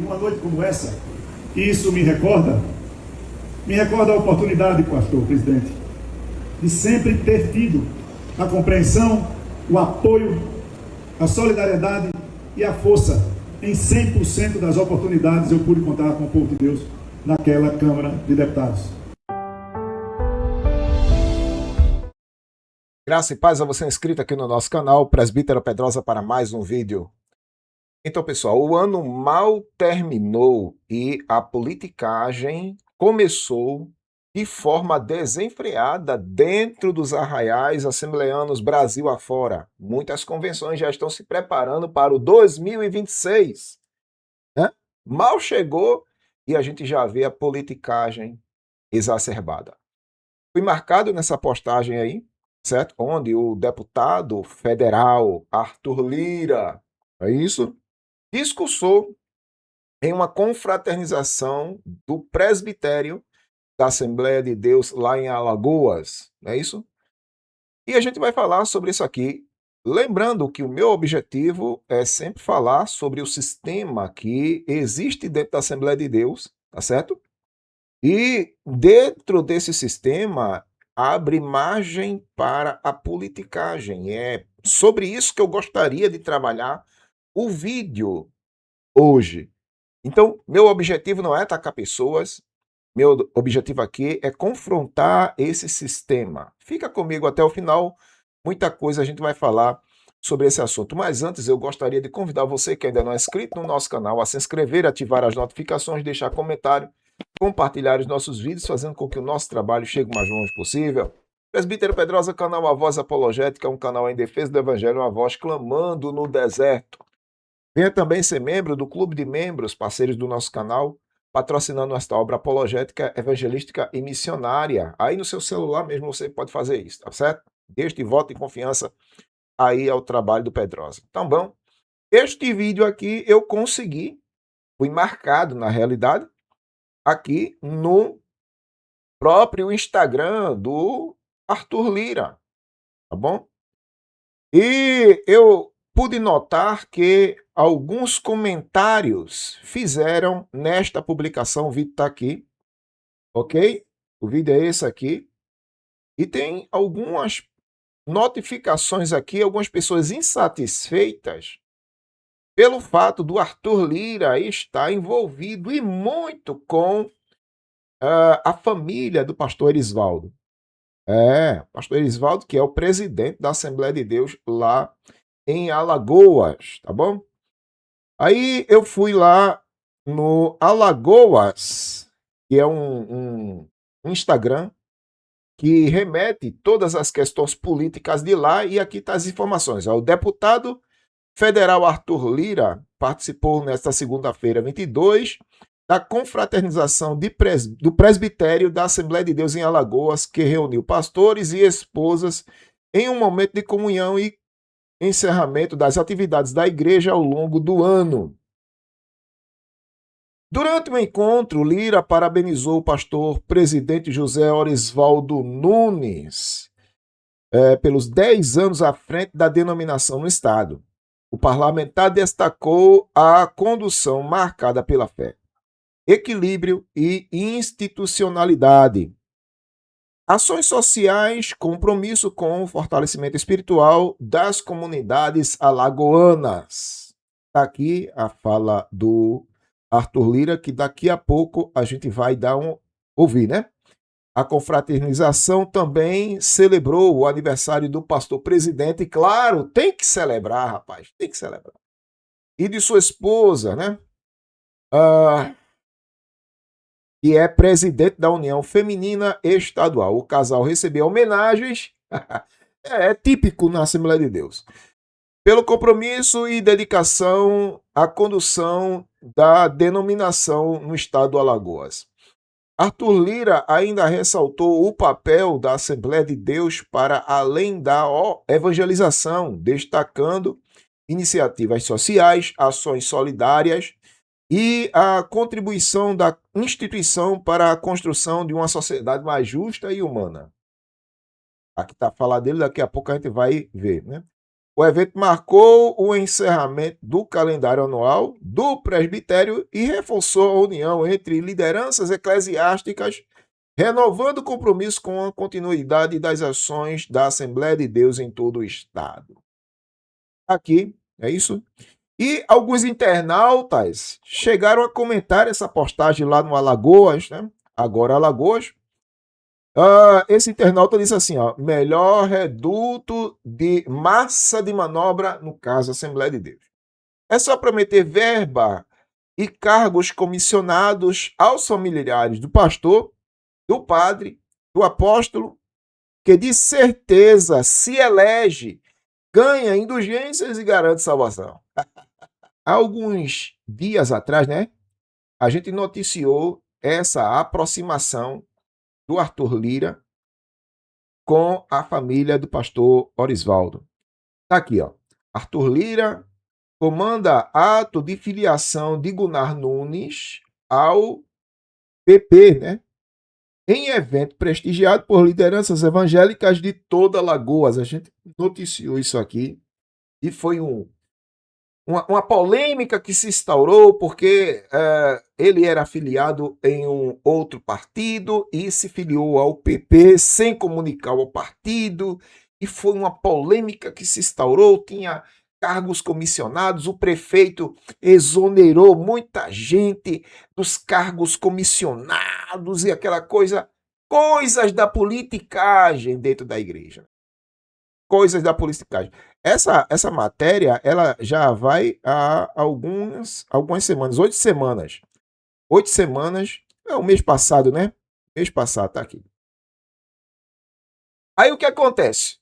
numa noite como essa, isso me recorda a oportunidade, pastor, presidente, de sempre ter tido a compreensão, o apoio, a solidariedade e a força em 100% das oportunidades eu pude contar com o povo de Deus naquela Câmara de Deputados. Graça e paz a você inscrito aqui no nosso canal, Presbítero Pedrosa, para mais um vídeo. Então, pessoal, o ano mal terminou e a politicagem começou de forma desenfreada dentro dos arraiais assembleanos Brasil afora. Muitas convenções já estão se preparando para o 2026. Né? Mal chegou e a gente já vê a politicagem exacerbada. Fui marcado nessa postagem aí, certo? Onde o deputado federal Arthur Lira, é isso? Discursou em uma confraternização do presbitério da Assembleia de Deus lá em Alagoas, não é isso? E a gente vai falar sobre isso aqui, lembrando que o meu objetivo é sempre falar sobre o sistema que existe dentro da Assembleia de Deus, tá certo? E dentro desse sistema abre margem para a politicagem. É sobre isso que eu gostaria de trabalhar o vídeo hoje. Então, meu objetivo não é atacar pessoas, meu objetivo aqui é confrontar esse sistema. Fica comigo até o final, muita coisa a gente vai falar sobre esse assunto. Mas antes eu gostaria de convidar você que ainda não é inscrito no nosso canal a se inscrever, ativar as notificações, deixar comentário, compartilhar os nossos vídeos, fazendo com que o nosso trabalho chegue o mais longe possível. Presbítero Pedrosa, canal A Voz Apologética, um canal em defesa do Evangelho, uma voz clamando no deserto. Venha também ser membro do clube de membros, parceiros do nosso canal, patrocinando esta obra apologética, evangelística e missionária. Aí no seu celular mesmo você pode fazer isso, tá certo? Este voto de confiança aí ao trabalho do Pedrosa. Então, bom, este vídeo aqui eu consegui, fui marcado na realidade, aqui no próprio Instagram do Arthur Lira, tá bom? E eu pude notar que alguns comentários fizeram nesta publicação, o vídeo está aqui, ok? O vídeo é esse aqui. E tem algumas notificações aqui, algumas pessoas insatisfeitas pelo fato do Arthur Lira estar envolvido e muito com a família do pastor Erisvaldo. Pastor Erisvaldo, que é o presidente da Assembleia de Deus lá em Alagoas, tá bom? Aí eu fui lá no Alagoas, que é um Instagram que remete todas as questões políticas de lá, e aqui tá as informações. O deputado federal Arthur Lira participou nesta segunda-feira, 22, da confraternização do presbitério da Assembleia de Deus em Alagoas, que reuniu pastores e esposas em um momento de comunhão e encerramento das atividades da igreja ao longo do ano. Durante o encontro, Lira parabenizou o pastor presidente José Orisvaldo Nunes pelos 10 anos à frente da denominação no Estado. O parlamentar destacou a condução marcada pela fé, equilíbrio e institucionalidade. Ações sociais, compromisso com o fortalecimento espiritual das comunidades alagoanas. Está aqui a fala do Arthur Lira, que daqui a pouco a gente vai ouvir, né? A confraternização também celebrou o aniversário do pastor presidente. E, claro, tem que celebrar, rapaz, tem que celebrar. E de sua esposa, né? Que é presidente da União Feminina Estadual. O casal recebeu homenagens, é típico na Assembleia de Deus, pelo compromisso e dedicação à condução da denominação no estado do Alagoas. Arthur Lira ainda ressaltou o papel da Assembleia de Deus para além da evangelização, destacando iniciativas sociais, ações solidárias e a contribuição da instituição para a construção de uma sociedade mais justa e humana. Aqui está a fala dele, daqui a pouco a gente vai ver, né? O evento marcou o encerramento do calendário anual do presbitério e reforçou a união entre lideranças eclesiásticas, renovando o compromisso com a continuidade das ações da Assembleia de Deus em todo o estado. Aqui, é isso? E alguns internautas chegaram a comentar essa postagem lá no Alagoas, né? Agora Alagoas. Esse internauta disse assim, ó, melhor reduto de massa de manobra, no caso, Assembleia de Deus. É só prometer verba e cargos comissionados aos familiares do pastor, do padre, do apóstolo, que de certeza se elege, ganha indulgências e garante salvação. Há alguns dias atrás, né, a gente noticiou essa aproximação do Arthur Lira com a família do pastor Orisvaldo. Tá aqui, ó. Arthur Lira comanda ato de filiação de Gunnar Nunes ao PP, né? Em evento prestigiado por lideranças evangélicas de toda Alagoas. A gente noticiou isso aqui e foi uma polêmica que se instaurou porque ele era afiliado em um outro partido e se filiou ao PP sem comunicar ao partido, e foi uma polêmica que se instaurou, tinha cargos comissionados, o prefeito exonerou muita gente dos cargos comissionados e aquela coisa, coisas da politicagem dentro da igreja. Coisas da politicagem. Essa matéria, ela já vai há algumas semanas, 8 semanas. 8 semanas, é o mês passado, né? Mês passado, tá aqui. Aí o que acontece?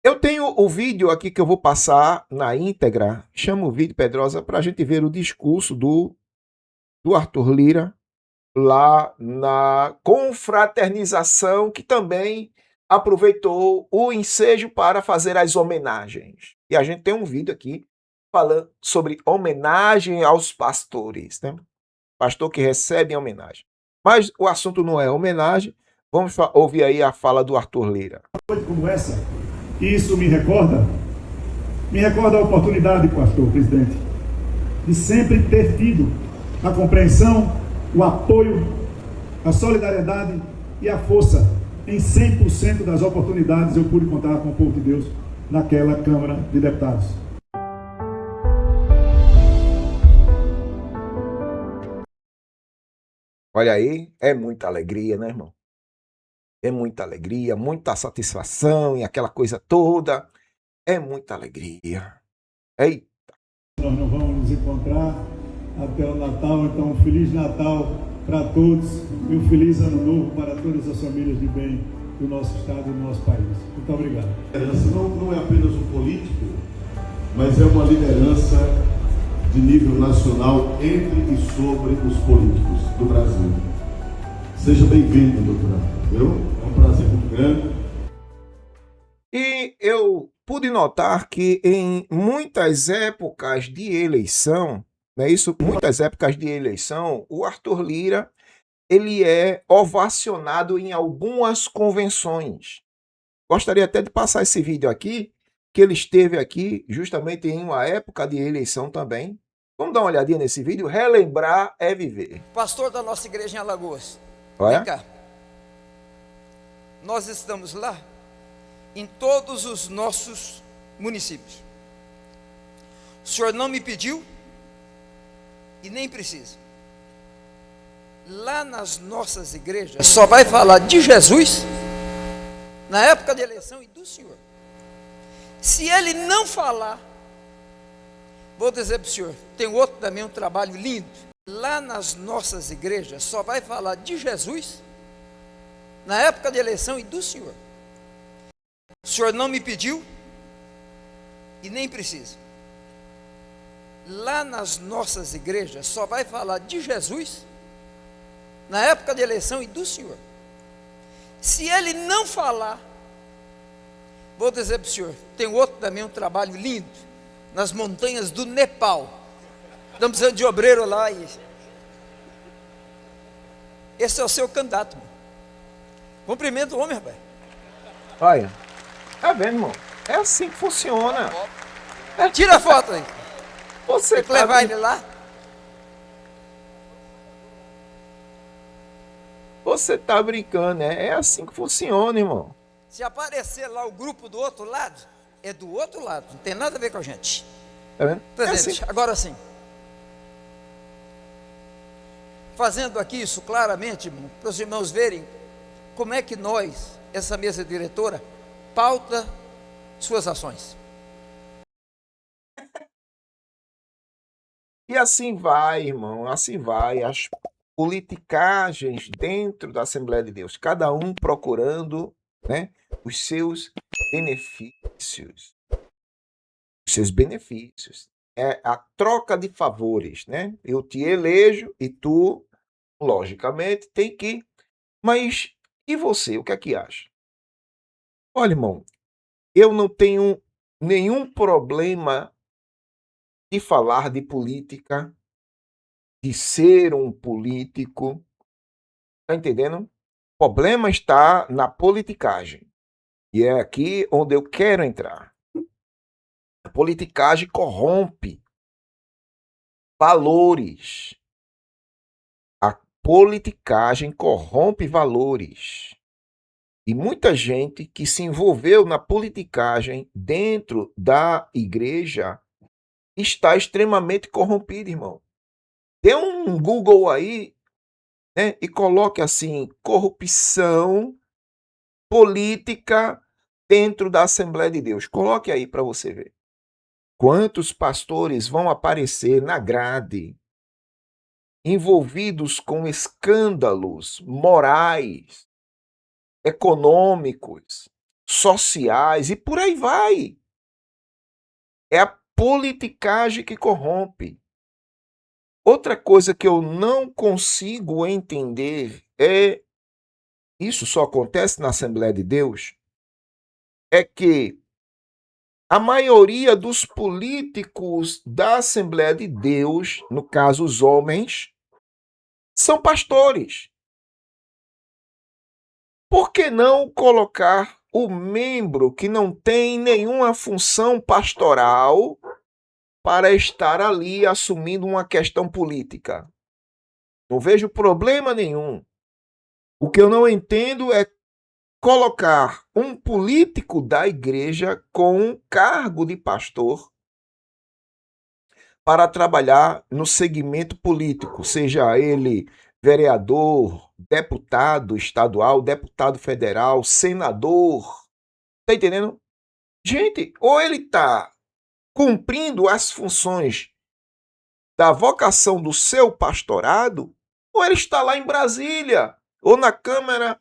Eu tenho o vídeo aqui que eu vou passar na íntegra, chama o vídeo, Pedrosa, para a gente ver o discurso do Arthur Lira lá na confraternização, que também aproveitou o ensejo para fazer as homenagens. E a gente tem um vídeo aqui falando sobre homenagem aos pastores, né? Pastor que recebe homenagem. Mas o assunto não é homenagem. Vamos ouvir aí a fala do Arthur Lira. Como essa, isso me recorda a oportunidade, pastor, presidente, de sempre ter tido a compreensão, o apoio, a solidariedade e a força. Em 100% das oportunidades eu pude contar com o povo de Deus naquela Câmara de Deputados. Olha aí, é muita alegria, né, irmão? É muita alegria, muita satisfação e aquela coisa toda. É muita alegria. Eita! Nós não vamos nos encontrar até o Natal, então um Feliz Natal para todos e um Feliz Ano Novo para todas as famílias de bem do nosso estado e do nosso país. Muito obrigado. A liderança não é apenas um político, mas é uma liderança de nível nacional entre e sobre os políticos do Brasil. Seja bem-vindo, doutora. É um prazer muito grande. E eu pude notar que em muitas épocas de eleição, não é isso? Muitas épocas de eleição, o Arthur Lira, ele é ovacionado em algumas convenções. Gostaria até de passar esse vídeo aqui, que ele esteve aqui justamente em uma época de eleição também. Vamos dar uma olhadinha nesse vídeo. Relembrar é viver. Pastor da nossa igreja em Alagoas. Olha. Vem cá. Nós estamos lá em todos os nossos municípios. O senhor não me pediu e nem precisa. Lá nas nossas igrejas só vai falar de Jesus na época de eleição e do senhor. Se ele não falar, vou dizer para o senhor, tem outro também, um trabalho lindo. Lá nas nossas igrejas só vai falar de Jesus na época de eleição e do senhor. O senhor não me pediu e nem precisa. Lá nas nossas igrejas só vai falar de Jesus na época de eleição e do senhor. Se ele não falar, vou dizer para o senhor, tem outro também, um trabalho lindo, nas montanhas do Nepal. Estamos precisando de obreiro lá. Esse é o seu candidato, irmão. Cumprimento o homem, rapaz. Olha, tá vendo, irmão? É assim que funciona. Tira a foto aí. Você Tem que tá, levar ele lá. você tá brincando, né? É assim que funciona, irmão. Se aparecer lá o grupo do outro lado, é do outro lado. Não tem nada a ver com a gente. Tá vendo? É assim. Presidente, agora sim. Fazendo aqui isso claramente, irmão, para os irmãos verem como é que nós, essa mesa diretora, pauta suas ações. E assim vai, irmão, assim vai. As politicagens dentro da Assembleia de Deus, cada um procurando, né, os seus benefícios. Os seus benefícios. É a troca de favores, né? Eu te elejo e tu, logicamente, tem que. Mas e você, o que é que acha? Olha, irmão, eu não tenho nenhum problema de falar de política, de ser um político, tá entendendo? O problema está na politicagem. E é aqui onde eu quero entrar. A politicagem corrompe valores. A politicagem corrompe valores. E muita gente que se envolveu na politicagem dentro da igreja está extremamente corrompida, irmão. Dê um Google aí, né, e coloque assim: corrupção política dentro da Assembleia de Deus. Coloque aí para você ver. Quantos pastores vão aparecer na grade envolvidos com escândalos morais, econômicos, sociais e por aí vai. É a politicagem que corrompe. Outra coisa que eu não consigo entender é, isso só acontece na Assembleia de Deus, é que a maioria dos políticos da Assembleia de Deus, no caso os homens, são pastores. Por que não colocar o membro que não tem nenhuma função pastoral para estar ali assumindo uma questão política? Não vejo problema nenhum. O que eu não entendo é colocar um político da igreja com um cargo de pastor para trabalhar no segmento político, seja ele vereador, deputado estadual, deputado federal, senador. Tá entendendo? Gente, ou ele está cumprindo as funções da vocação do seu pastorado, ou ele está lá em Brasília, ou na Câmara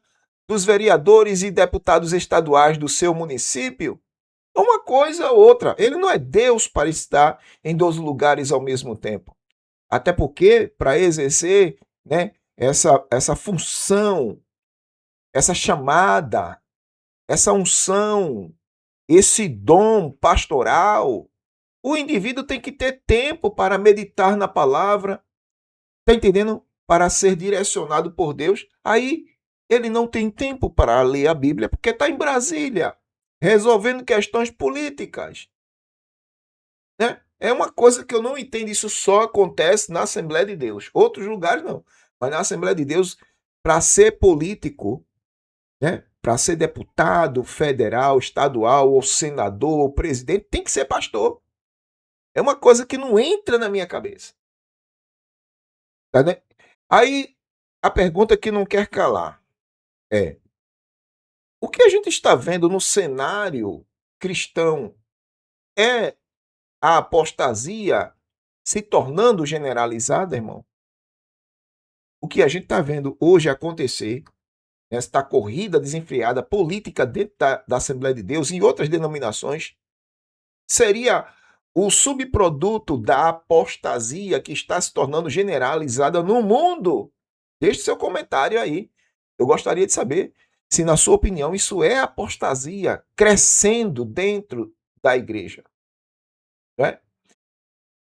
dos vereadores e deputados estaduais do seu município. Uma coisa ou outra. Ele não é Deus para estar em 2 lugares ao mesmo tempo. Até porque, para exercer, né, essa função, essa chamada, essa unção, esse dom pastoral, o indivíduo tem que ter tempo para meditar na palavra, tá entendendo? Para ser direcionado por Deus. Aí ele não tem tempo para ler a Bíblia porque está em Brasília, resolvendo questões políticas, né? É uma coisa que eu não entendo. Isso só acontece na Assembleia de Deus. Outros lugares não. Mas na Assembleia de Deus, para ser político, né? Para ser deputado federal, estadual, ou senador, ou presidente, tem que ser pastor. É uma coisa que não entra na minha cabeça. Tá, né? Aí a pergunta que não quer calar é: o que a gente está vendo no cenário cristão é a apostasia se tornando generalizada, irmão? O que a gente está vendo hoje acontecer, esta corrida desenfreada política dentro da Assembleia de Deus e em outras denominações, seria o subproduto da apostasia que está se tornando generalizada no mundo? Deixe seu comentário aí. Eu gostaria de saber se, na sua opinião, isso é apostasia crescendo dentro da igreja. Não é?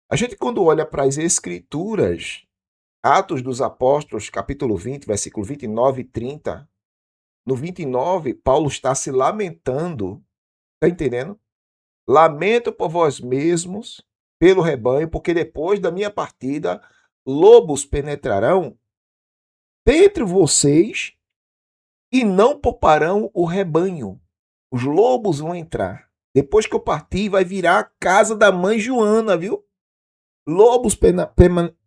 A gente, quando olha para as Escrituras, Atos dos Apóstolos, capítulo 20, versículo 29 e 30, no 29, Paulo está se lamentando Está entendendo? Lamento por vós mesmos, pelo rebanho, porque depois da minha partida, lobos penetrarão dentre vocês e não pouparão o rebanho. Os lobos vão entrar. Depois que eu partir, vai virar a casa da mãe Joana, viu? Lobos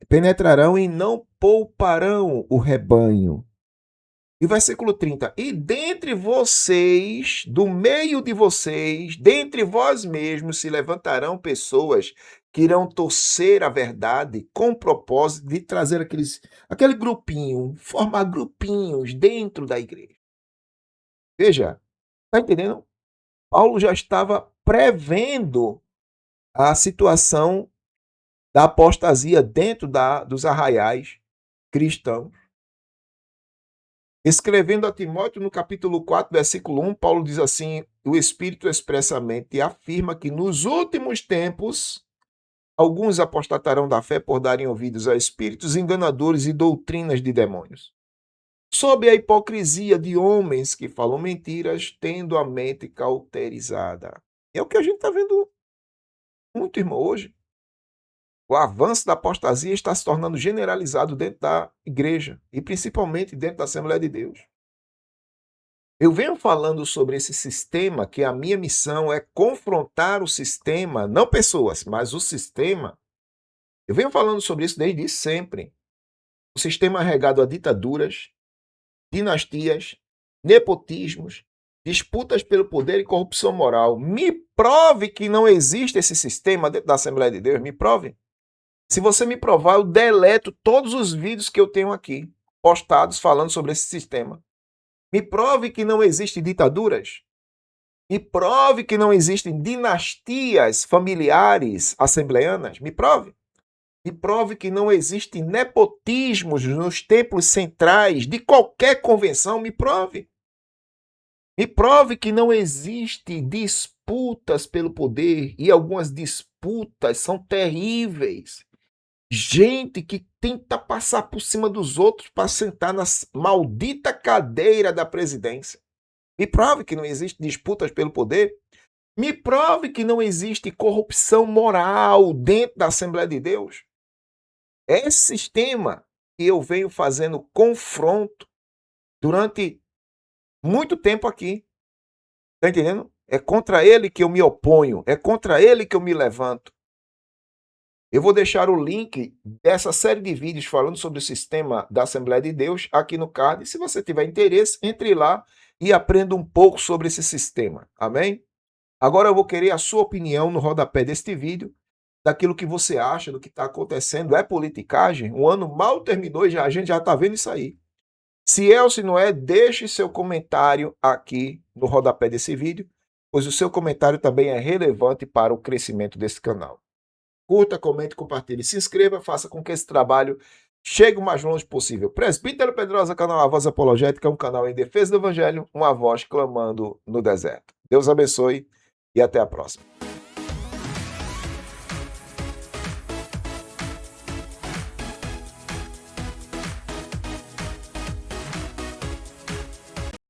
penetrarão e não pouparão o rebanho. E versículo 30. E dentre vocês, do meio de vocês, dentre vós mesmos, se levantarão pessoas que irão torcer a verdade com o propósito de trazer aquele grupinho, formar grupinhos dentro da igreja. Veja, está entendendo? Paulo já estava prevendo a situação da apostasia dentro dos arraiais cristãos. Escrevendo a Timóteo no capítulo 4, versículo 1, Paulo diz assim: o Espírito expressamente afirma que nos últimos tempos alguns apostatarão da fé por darem ouvidos a espíritos enganadores e doutrinas de demônios, sob a hipocrisia de homens que falam mentiras, tendo a mente cauterizada. É o que a gente está vendo muito, irmão, hoje. O avanço da apostasia está se tornando generalizado dentro da igreja e principalmente dentro da Assembleia de Deus. Eu venho falando sobre esse sistema, que a minha missão é confrontar o sistema, não pessoas, mas o sistema. Eu venho falando sobre isso desde sempre. O sistema regado a ditaduras, dinastias, nepotismos, disputas pelo poder e corrupção moral. Me prove que não existe esse sistema dentro da Assembleia de Deus, me prove. Se você me provar, eu deleto todos os vídeos que eu tenho aqui, postados falando sobre esse sistema. Me prove que não existem ditaduras. Me prove que não existem dinastias familiares assembleanas. Me prove. Me prove que não existem nepotismos nos templos centrais de qualquer convenção. Me prove. Me prove que não existem disputas pelo poder, e algumas disputas são terríveis. Gente que tenta passar por cima dos outros para sentar na maldita cadeira da presidência. Me prove que não existe disputas pelo poder. Me prove que não existe corrupção moral dentro da Assembleia de Deus. Esse sistema que eu venho fazendo confronto durante muito tempo aqui. Está entendendo? É contra ele que eu me oponho. É contra ele que eu me levanto. Eu vou deixar o link dessa série de vídeos falando sobre o sistema da Assembleia de Deus aqui no card. Se você tiver interesse, entre lá e aprenda um pouco sobre esse sistema. Amém? Agora eu vou querer a sua opinião no rodapé deste vídeo, daquilo que você acha do que está acontecendo. É politicagem? O ano mal terminou e a gente já está vendo isso aí. Se é ou se não é, deixe seu comentário aqui no rodapé desse vídeo, pois o seu comentário também é relevante para o crescimento desse canal. Curta, comente, compartilhe, se inscreva, faça com que esse trabalho chegue o mais longe possível. Presbítero Pedrosa, canal A Voz Apologética, um canal em defesa do Evangelho, uma voz clamando no deserto. Deus abençoe e até a próxima.